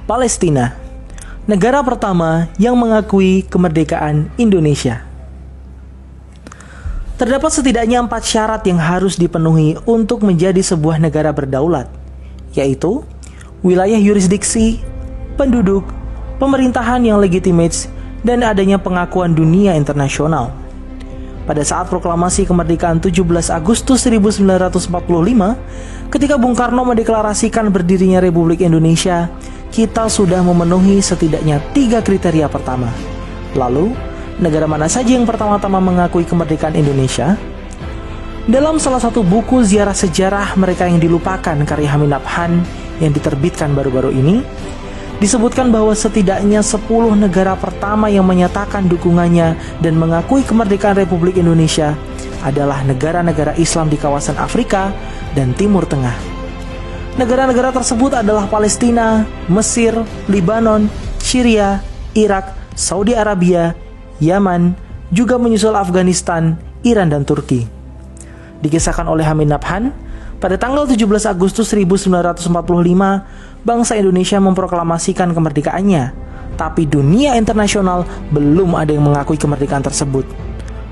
Palestina, negara pertama yang mengakui kemerdekaan Indonesia. Terdapat setidaknya 4 syarat yang harus dipenuhi untuk menjadi sebuah negara berdaulat, yaitu wilayah yurisdiksi, penduduk, pemerintahan yang legitimate, dan adanya pengakuan dunia internasional. Pada saat proklamasi kemerdekaan 17 Agustus 1945, ketika Bung Karno mendeklarasikan berdirinya Republik Indonesia, kita sudah memenuhi setidaknya 3 kriteria pertama. Lalu, negara mana saja yang pertama-tama mengakui kemerdekaan Indonesia? Dalam salah satu buku ziarah sejarah mereka yang dilupakan karya Hamid Nabhan yang diterbitkan baru-baru ini, disebutkan bahwa setidaknya 10 negara pertama yang menyatakan dukungannya dan mengakui kemerdekaan Republik Indonesia adalah negara-negara Islam di kawasan Afrika dan Timur Tengah. Negara-negara tersebut adalah Palestina, Mesir, Libanon, Syria, Irak, Saudi Arabia, Yaman, juga menyusul Afghanistan, Iran, dan Turki. Dikisahkan oleh Hamid Nabhan, pada tanggal 17 Agustus 1945, bangsa Indonesia memproklamasikan kemerdekaannya, tapi dunia internasional belum ada yang mengakui kemerdekaan tersebut.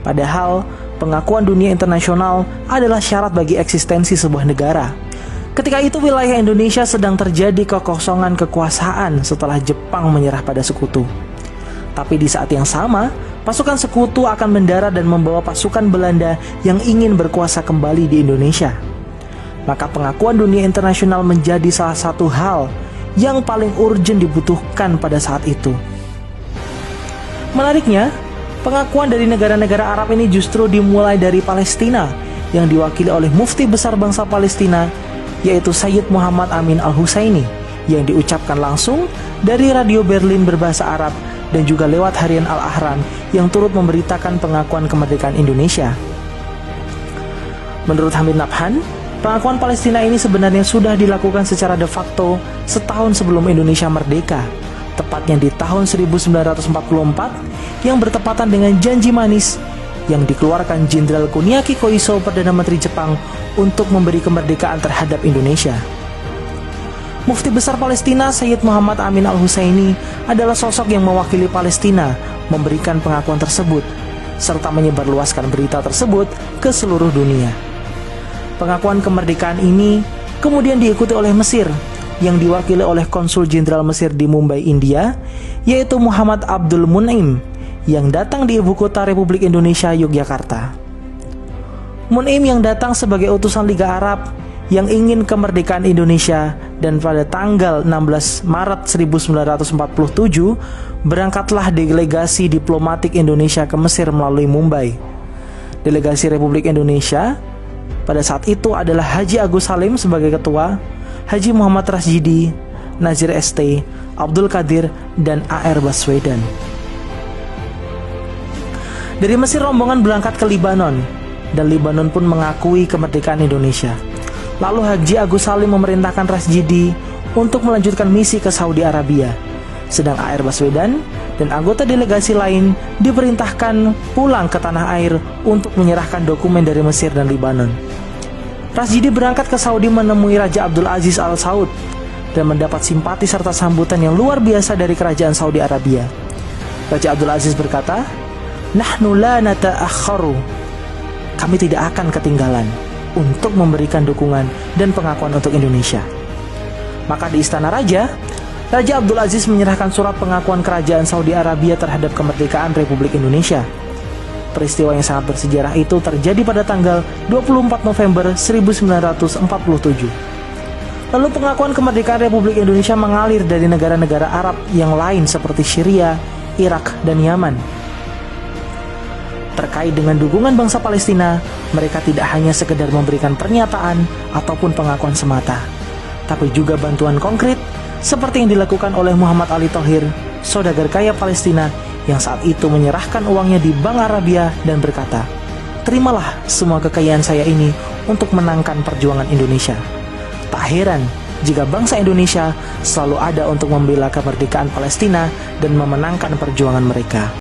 Padahal, pengakuan dunia internasional adalah syarat bagi eksistensi sebuah negara. Ketika itu wilayah Indonesia sedang terjadi kekosongan kekuasaan setelah Jepang menyerah pada sekutu. Tapi di saat yang sama, pasukan sekutu akan mendarat dan membawa pasukan Belanda yang ingin berkuasa kembali di Indonesia. Maka pengakuan dunia internasional menjadi salah satu hal yang paling urgent dibutuhkan pada saat itu. Menariknya, pengakuan dari negara-negara Arab ini justru dimulai dari Palestina yang diwakili oleh mufti besar bangsa Palestina, yaitu Sayyid Muhammad Amin Al-Husaini, yang diucapkan langsung dari radio Berlin berbahasa Arab dan juga lewat harian Al-Ahram yang turut memberitakan pengakuan kemerdekaan Indonesia. Menurut Hamid Nabhan, pengakuan Palestina ini sebenarnya sudah dilakukan secara de facto setahun sebelum Indonesia merdeka, tepatnya di tahun 1944 yang bertepatan dengan janji manis yang dikeluarkan Jenderal Kuniaki Koiso, Perdana Menteri Jepang, untuk memberi kemerdekaan terhadap Indonesia. Mufti besar Palestina Sayyid Muhammad Amin Al-Husaini adalah sosok yang mewakili Palestina memberikan pengakuan tersebut, serta menyebarluaskan berita tersebut ke seluruh dunia. Pengakuan kemerdekaan ini kemudian diikuti oleh Mesir, yang diwakili oleh Konsul Jenderal Mesir di Mumbai, India, yaitu Muhammad Abdul Mun'im, yang datang di ibu kota Republik Indonesia, Yogyakarta. Mun'im yang datang sebagai utusan Liga Arab yang ingin kemerdekaan Indonesia, dan pada tanggal 16 Maret 1947 berangkatlah delegasi diplomatik Indonesia ke Mesir melalui Mumbai. Delegasi Republik Indonesia pada saat itu adalah Haji Agus Salim sebagai ketua, Haji Muhammad Rasjidi, Nazir ST, Abdul Qadir, dan A.R. Baswedan. Dari Mesir rombongan berangkat ke Libanon, dan Libanon pun mengakui kemerdekaan Indonesia. Lalu Haji Agus Salim memerintahkan Rasjidi untuk melanjutkan misi ke Saudi Arabia, sedang A.R. Baswedan dan anggota delegasi lain diperintahkan pulang ke tanah air untuk menyerahkan dokumen dari Mesir dan Libanon. Rasjidi berangkat ke Saudi menemui Raja Abdul Aziz Al Saud dan mendapat simpati serta sambutan yang luar biasa dari kerajaan Saudi Arabia. Raja Abdul Aziz berkata, "Nahnu la nata'akharu." Kami tidak akan ketinggalan untuk memberikan dukungan dan pengakuan untuk Indonesia. Maka di Istana Raja, Raja Abdul Aziz menyerahkan surat pengakuan kerajaan Saudi Arabia terhadap kemerdekaan Republik Indonesia. Peristiwa yang sangat bersejarah itu terjadi pada tanggal 24 November 1947. Lalu pengakuan kemerdekaan Republik Indonesia mengalir dari negara-negara Arab yang lain seperti Syria, Irak, dan Yaman. Terkait dengan dukungan bangsa Palestina, mereka tidak hanya sekedar memberikan pernyataan ataupun pengakuan semata, tapi juga bantuan konkret seperti yang dilakukan oleh Muhammad Ali Thohir, saudagar kaya Palestina yang saat itu menyerahkan uangnya di Bank Arabia dan berkata, "Terimalah semua kekayaan saya ini untuk menangkan perjuangan Indonesia." Tak heran jika bangsa Indonesia selalu ada untuk membela kemerdekaan Palestina dan memenangkan perjuangan mereka.